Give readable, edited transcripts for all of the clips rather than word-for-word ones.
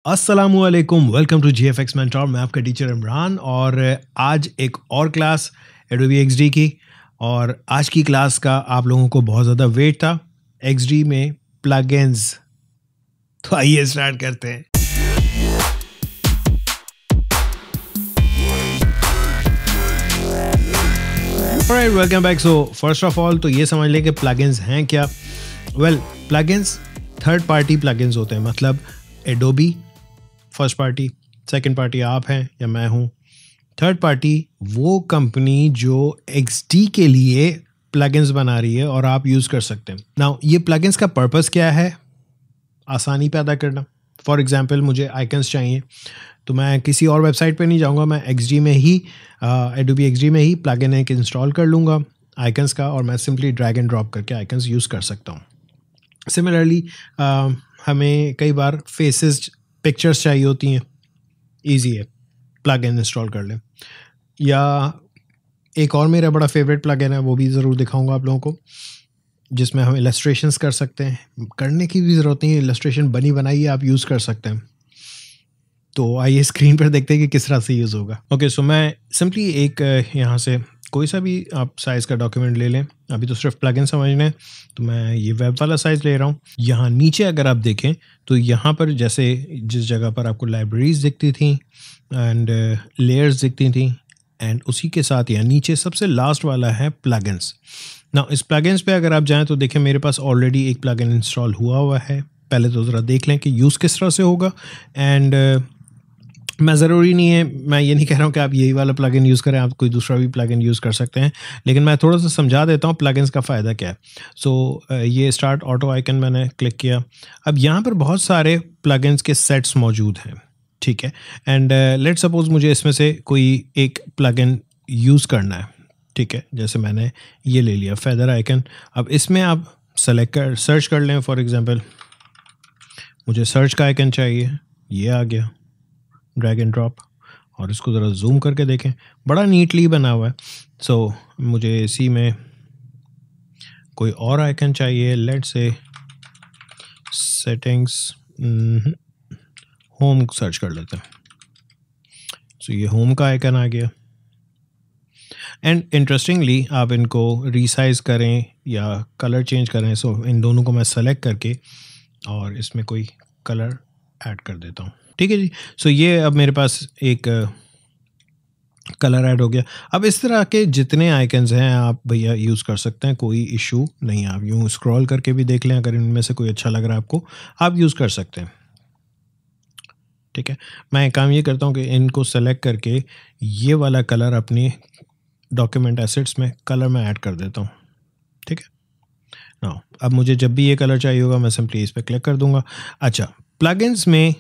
अस्सलामुअलैकुम, welcome to GFX mentor. मैं आपका टीचर इमरान और आज एक और क्लास एडोबी एक्सडी की। और आज की क्लास का आप लोगों को बहुत ज़्यादा वेट था एक्सडी में प्लगइन्स। तो आइए स्टार्ट करते हैं। Alright, welcome back. So first of all तो ये समझ लें कि प्लगइन्स हैं क्या। प्लगइन्स थर्ड पार्टी प्लगइन्स होते हैं, मतलब Adobe first party, second party आप हैं या मैं हूं, थर्ड पार्टी वो कंपनी जो एक्सडी के लिए प्लगइन्स बना रही है और आप यूज़ कर सकते हैं। नाउ ये प्लगइन्स का पर्पस क्या है? आसानी पैदा करना। फॉर एग्जांपल मुझे आइकन्स चाहिए तो मैं किसी और वेबसाइट पे नहीं जाऊंगा, मैं एक्सडी में ही एडोबी एक्सडी में ही प्लगइन एक इंस्टॉल कर लूँगा आइकन्स का और मैं सिंपली ड्रैग एंड ड्रॉप करके आइकन्स यूज़ कर सकता हूँ। सिमिलरली हमें कई बार फेसेस पिक्चर्स चाहिए होती हैं, इजी है, प्लगइन इंस्टॉल कर लें। या एक और मेरा बड़ा फेवरेट प्लगइन है, वो भी ज़रूर दिखाऊंगा आप लोगों को, जिसमें हम इलस्ट्रेशंस कर सकते हैं। करने की भी ज़रूरत नहीं है, इलस्ट्रेशन बनी बनाई आप यूज़ कर सकते हैं। तो आइए स्क्रीन पर देखते हैं कि किस तरह से यूज़ होगा। ओके, सो मैं सिंपली एक यहाँ से कोई सा भी आप साइज़ का डॉक्यूमेंट ले लें। अभी तो सिर्फ प्लगइन समझना है, तो मैं ये वेब वाला साइज़ ले रहा हूँ। यहाँ नीचे अगर आप देखें तो यहाँ पर जैसे जिस जगह पर आपको लाइब्रेरीज दिखती थी एंड लेयर्स दिखती थी, एंड उसी के साथ यहाँ नीचे सबसे लास्ट वाला है प्लगइन्स। ना इस प्लगइन्स पे अगर आप जाएँ तो देखें मेरे पास ऑलरेडी एक प्लगइन इंस्टॉल हुआ है। पहले तो ज़रा देख लें कि यूज़ किस तरह से होगा। एंड मैं ज़रूरी नहीं है, मैं ये नहीं कह रहा हूँ कि आप यही वाला प्लगइन यूज़ करें, आप कोई दूसरा भी प्लगइन यूज़ कर सकते हैं, लेकिन मैं थोड़ा सा समझा देता हूँ प्लगइन्स का फ़ायदा क्या है। सो ये स्टार्ट ऑटो आइकन मैंने क्लिक किया। अब यहाँ पर बहुत सारे प्लगइन्स के सेट्स मौजूद हैं, ठीक है। एंड लेट सपोज़ मुझे इसमें से कोई एक प्लगइन यूज़ करना है, ठीक है। जैसे मैंने ये ले लिया फेदर आइकन। अब इसमें आप सेलेक्ट कर सर्च कर लें। फॉर एग्ज़ाम्पल मुझे सर्च का आइकन चाहिए, ये आ गया, ड्रैग एंड ड्रॉप, और इसको ज़रा जूम करके देखें, बड़ा नीटली बना हुआ है। सो मुझे इसी में कोई और आइकन चाहिए, लेट से सेटिंग्स, होम सर्च कर लेते हैं। सो ये होम का आइकन आ गया। एंड इंटरेस्टिंगली आप इनको रीसाइज करें या कलर चेंज करें, सो इन दोनों को मैं सेलेक्ट करके और इसमें कोई कलर ऐड कर देता हूँ, ठीक है जी। सो ये अब मेरे पास एक कलर ऐड हो गया। अब इस तरह के जितने आइकन्स हैं आप भैया यूज़ कर सकते हैं, कोई इशू नहीं है। आप यूँ स्क्रॉल करके भी देख लें, अगर इनमें से कोई अच्छा लग रहा है आपको, आप यूज़ कर सकते हैं, ठीक है। मैं एक काम ये करता हूँ कि इनको सेलेक्ट करके ये वाला कलर अपनी डॉक्यूमेंट एसेट्स में कलर में ऐड कर देता हूँ, ठीक है ना। अब मुझे जब भी ये कलर चाहिए होगा मैं सिंपली इस पर क्लिक कर दूंगा। अच्छा, प्लगइन्स में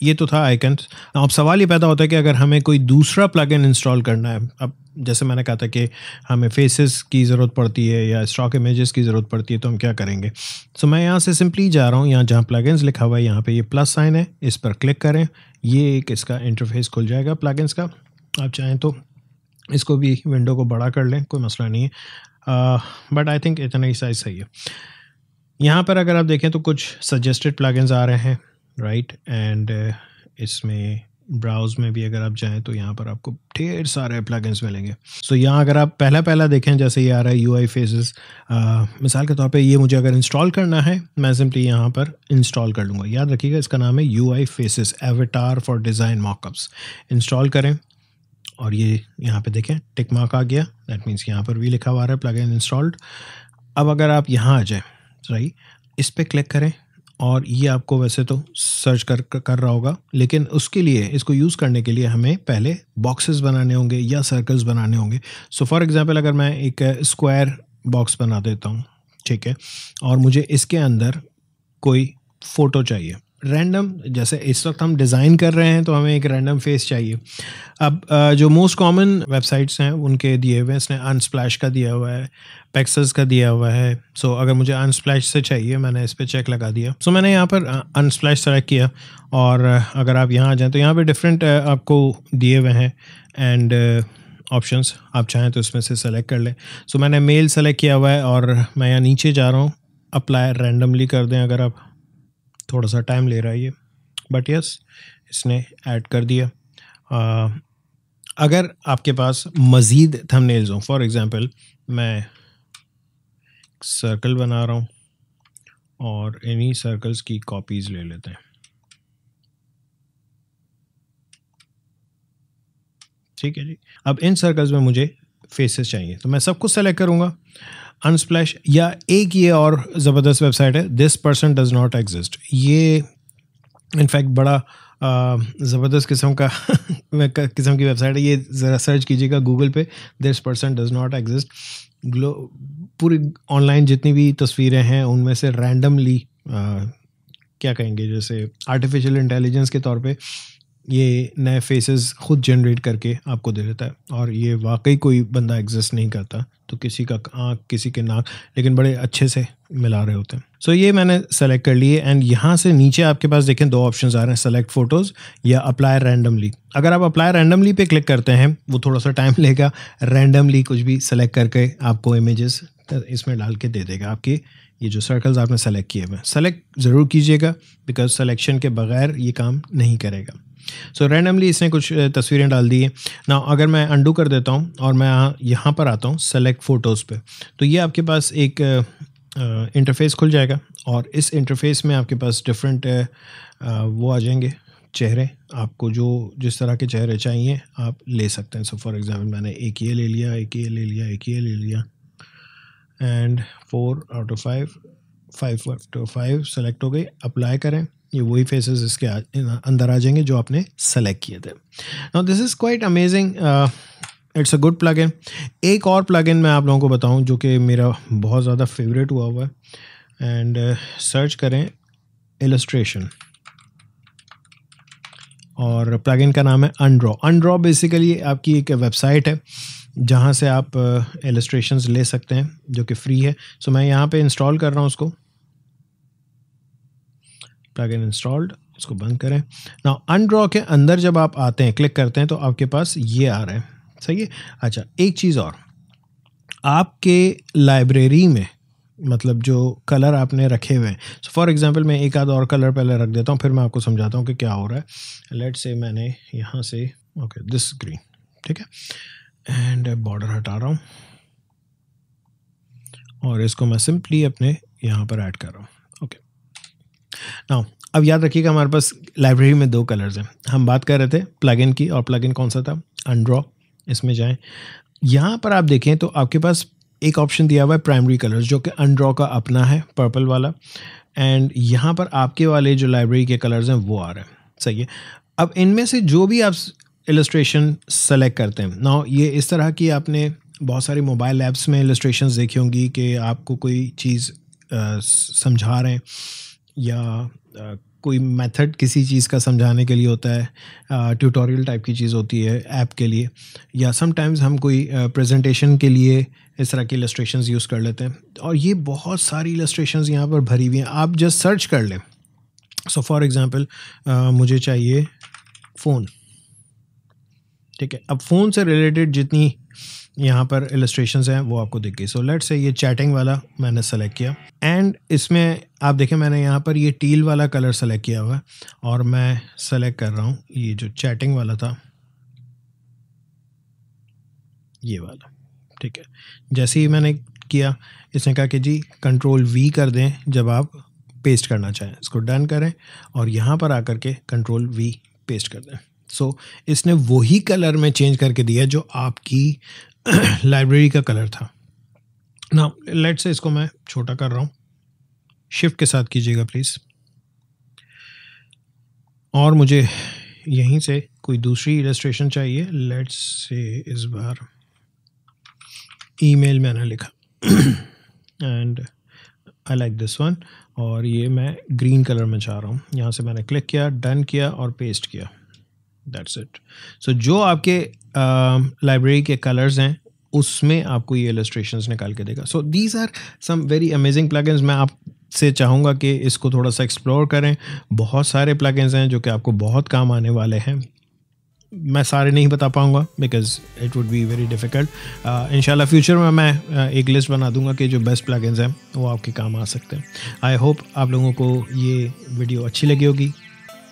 ये तो था आइकन्स। अब सवाल ये पैदा होता है कि अगर हमें कोई दूसरा प्लगइन इंस्टॉल करना है, अब जैसे मैंने कहा था कि हमें फेसेस की ज़रूरत पड़ती है या स्टॉक इमेजेस की ज़रूरत पड़ती है, तो हम क्या करेंगे। सो मैं यहाँ से सिंपली जा रहा हूँ, यहाँ जहाँ प्लगइन्स लिखा हुआ है यहाँ पे ये प्लस साइन है, इस पर क्लिक करें, ये एक इसका इंटरफेस खुल जाएगा प्लगइन्स का। आप चाहें तो इसको भी विंडो को बड़ा कर लें, कोई मसला नहीं है, बट आई थिंक इतना ही साइज़ सही है। यहाँ पर अगर आप देखें तो कुछ सजेस्टेड प्लगइन्स आ रहे हैं, राइट। एंड इसमें ब्राउज में भी अगर आप जाएं तो यहाँ पर आपको ढेर सारे प्लगइन्स मिलेंगे। सो यहाँ अगर आप पहला देखें, जैसे ये आ रहा है UI फेसेस, मिसाल के तौर पे ये मुझे अगर इंस्टॉल करना है, मैं सिंपली यहाँ पर इंस्टॉल कर लूँगा। याद रखिएगा इसका नाम है UI faces, avatar for design mockups. Install करें और ये यहाँ पे देखें टिक मार्क आ गया, दैट मीन्स यहाँ पर भी लिखा हुआ है प्लगइन इंस्टॉल्ड। अब अगर आप यहाँ आ जाएँ, राइट, इस पर क्लिक करें और ये आपको वैसे तो सर्च कर रहा होगा, लेकिन उसके लिए, इसको यूज़ करने के लिए हमें पहले बॉक्सेस बनाने होंगे या सर्कल्स बनाने होंगे। सो फॉर एग्जांपल अगर मैं एक स्क्वायर बॉक्स बना देता हूँ, ठीक है, और मुझे इसके अंदर कोई फ़ोटो चाहिए रैंडम, जैसे इस वक्त हम डिज़ाइन कर रहे हैं तो हमें एक रैंडम फेस चाहिए। अब जो मोस्ट कॉमन वेबसाइट्स हैं उनके दिए हुए हैं, इसने अनस्प्लैश का दिया हुआ है, पेक्सेस का दिया हुआ है। सो अगर मुझे अनस्प्लैश से चाहिए, मैंने इस पर चेक लगा दिया। सो मैंने यहाँ पर अनस्प्लैश सेलेक्ट किया और अगर आप यहाँ आ जाएँ तो यहाँ पे डिफरेंट आपको दिए हुए हैं एंड ऑप्शंस, आप चाहें तो इसमें से सेलेक्ट कर लें। सो मैंने मेल सेलेक्ट किया हुआ है और मैं यहाँ नीचे जा रहा हूँ, अप्लाई रैंडमली कर दें। अगर आप, थोड़ा सा टाइम ले रहा है ये, बट यस इसने ऐड कर दिया। अगर आपके पास मज़ीद थंबनेल्स हों, फॉर एग्ज़ाम्पल मैं सर्कल बना रहा हूँ और इन्हीं सर्कल्स की कॉपीज़ ले लेते हैं। ठीक है जी। अब इन सर्कल्स में मुझे फेसेस चाहिए, तो मैं सब कुछ सेलेक्ट करूँगा, अनस्प्लैश, या एक ये और ज़बरदस्त वेबसाइट है, this person does not exist. ये इनफैक्ट बड़ा ज़बरदस्त किस्म का किस्म की वेबसाइट है। ये ज़रा सर्च कीजिएगा गूगल पे, this person does not exist. पूरी ऑनलाइन जितनी भी तस्वीरें हैं उनमें से रैंडमली क्या कहेंगे, जैसे आर्टिफिशियल इंटेलिजेंस के तौर पे ये नए फेसेस खुद जनरेट करके आपको दे देता है, और ये वाकई कोई बंदा एग्जिस्ट नहीं करता, तो किसी का आँख किसी के नाक, लेकिन बड़े अच्छे से मिला रहे होते हैं। सो ये मैंने सेलेक्ट कर लिए, एंड यहाँ से नीचे आपके पास देखें 2 ऑप्शंस आ रहे हैं, सेलेक्ट फ़ोटोज़ या अप्लाई रैंडमली। अगर आप अप्लाई रैंडमली पे क्लिक करते हैं, वो थोड़ा सा टाइम लेगा, रैंडमली कुछ भी सेलेक्ट करके आपको इमेजेस इसमें डाल के दे देगा। आपके ये जो सर्कल्स आपने सेलेक्ट किए हुए, सेलेक्ट ज़रूर कीजिएगा, बिकॉज सेलेक्शन के बगैर ये काम नहीं करेगा। सो रैंडमली इसने कुछ तस्वीरें डाल दी हैं ना। अगर मैं अंडू कर देता हूँ और मैं यहाँ पर आता हूँ सेलेक्ट फ़ोटोज़ पे, तो ये आपके पास एक इंटरफेस खुल जाएगा, और इस इंटरफेस में आपके पास डिफरेंट वो आ जाएंगे चेहरे। आपको जो जिस तरह के चेहरे चाहिए आप ले सकते हैं। सो फॉर एग्जांपल मैंने एक ये ले लिया, एक ये ले लिया, एक ये ले लिया, and 4 out of 5 out of 5 select हो गई। अप्लाई करें, ये वही फेसेस इसके अंदर आ जाएंगे जो आपने सेलेक्ट किए थे। Now this is quite amazing, it's a good plugin. एक और प्लगइन मैं आप लोगों को बताऊं जो कि मेरा बहुत ज़्यादा फेवरेट हुआ है, एंड सर्च करें इलस्ट्रेशन, और प्लगइन का नाम है अनड्रॉ। अनड्रॉ बेसिकली आपकी एक वेबसाइट है जहाँ से आप इलस्ट्रेशंस ले सकते हैं, जो कि फ्री है। सो मैं यहाँ पे इंस्टॉल कर रहा हूँ उसको, प्लगइन इंस्टॉल्ड, इसको बंद करें। नाउ अनड्रॉ के अंदर जब आप आते हैं, क्लिक करते हैं, तो आपके पास ये आ रहा है, सही है। अच्छा, एक चीज़ और, आपके लाइब्रेरी में मतलब जो कलर आपने रखे हुए हैं, सो फॉर एग्जांपल मैं एक आध और कलर पहले रख देता हूँ, फिर मैं आपको समझाता हूँ कि क्या हो रहा है। लेट्स से मैंने यहाँ से ओके दिस ग्रीन, ठीक है, एंड बॉर्डर हटा रहा हूँ, और इसको मैं सिंपली अपने यहाँ पर ऐड कर रहा हूँ। ओके, नाउ अब याद रखिएगा हमारे पास लाइब्रेरी में 2 कलर्स हैं। हम बात कर रहे थे प्लगइन की, और प्लगइन कौन सा था, अनड्रॉ। इसमें जाएं, यहाँ पर आप देखें तो आपके पास एक ऑप्शन दिया हुआ है प्राइमरी कलर्स, जो कि अनड्रॉ का अपना है, पर्पल वाला, एंड यहाँ पर आपके वाले जो लाइब्रेरी के कलर्स हैं वो आ रहे हैं, सही है। अब इनमें से जो भी आप इलस्ट्रेशन सेलेक्ट करते हैं, नाउ ये इस तरह की आपने बहुत सारी मोबाइल ऐप्स में इलस्ट्रेशंस देखी होंगी कि आपको कोई चीज़ समझा रहे हैं, या कोई मेथड किसी चीज़ का समझाने के लिए होता है, ट्यूटोरियल टाइप की चीज़ होती है ऐप के लिए, या समटाइम्स हम कोई प्रेजेंटेशन के लिए इस तरह की इलस्ट्रेशंस यूज़ कर लेते हैं। और ये बहुत सारी इलस्ट्रेशंस यहाँ पर भरी हुई हैं, आप जस्ट सर्च कर लें। सो फॉर एग्ज़ाम्पल मुझे चाहिए फ़ोन, ठीक है। अब फ़ोन से रिलेटेड जितनी यहाँ पर इलस्ट्रेशंस हैं वो आपको दिख गई। सो लेट्स से ये चैटिंग वाला मैंने सेलेक्ट किया, एंड इसमें आप देखें मैंने यहाँ पर ये टील वाला कलर सेलेक्ट किया हुआ है, और मैं सेलेक्ट कर रहा हूँ ये जो चैटिंग वाला था, ये वाला, ठीक है। जैसे ही मैंने किया, इसने कहा कि जी Ctrl+V कर दें जब आप पेस्ट करना चाहें। इसको डन करें, और यहाँ पर आकर के Ctrl+V पेस्ट कर दें। सो इसने वही कलर में चेंज करके दिया जो आपकी लाइब्रेरी का कलर था। ना लेट्स से इसको मैं छोटा कर रहा हूँ, शिफ्ट के साथ कीजिएगा प्लीज़, और मुझे यहीं से कोई दूसरी इलस्ट्रेशन चाहिए। लेट्स से इस बार ईमेल मैंने लिखा and I like this one, और ये मैं ग्रीन कलर में चाह रहा हूँ। यहाँ से मैंने क्लिक किया, डन किया और पेस्ट किया, दैट्स इट। सो जो आपके लाइब्रेरी के कलर्स हैं उसमें आपको ये इलस्ट्रेशंस निकाल के देगा। So these are some very amazing plugins. मैं आपसे चाहूँगा कि इसको थोड़ा सा एक्सप्लोर करें। बहुत सारे प्लगइन्स हैं जो कि आपको बहुत काम आने वाले हैं। मैं सारे नहीं बता पाऊँगा because it would be very difficult. इंशाल्लाह फ्यूचर में मैं एक लिस्ट बना दूंगा कि जो बेस्ट प्लगइन्स हैं वो आपके काम आ सकते हैं। आई होप आप लोगों को ये वीडियो अच्छी लगी होगी।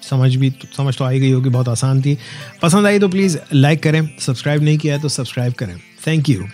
समझ तो आई गई होगी, बहुत आसान थी। पसंद आई तो प्लीज़ लाइक करें, सब्सक्राइब नहीं किया है तो सब्सक्राइब करें। Thank you.